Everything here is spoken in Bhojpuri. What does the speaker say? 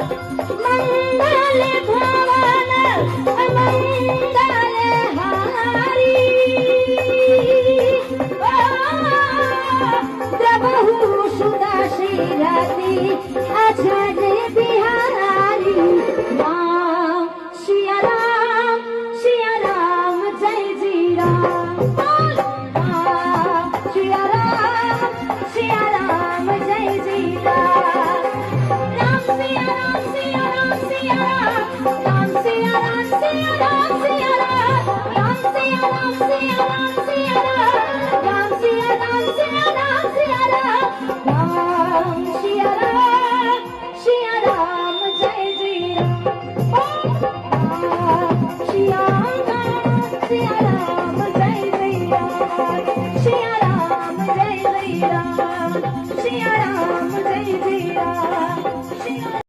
मंगल भवन मंगल हारी प्रभु सुदा श्रीरति अजर बिहारी राम सिया राम जय जी राम सिया राम जय जी राम राम सिया राम सिया राम सिया राम सिया राम सिया राम सिया राम राम सिया राम सिया राम सिया राम राम सिया राम सिया राम सिया राम राम सिया राम जय जी राम।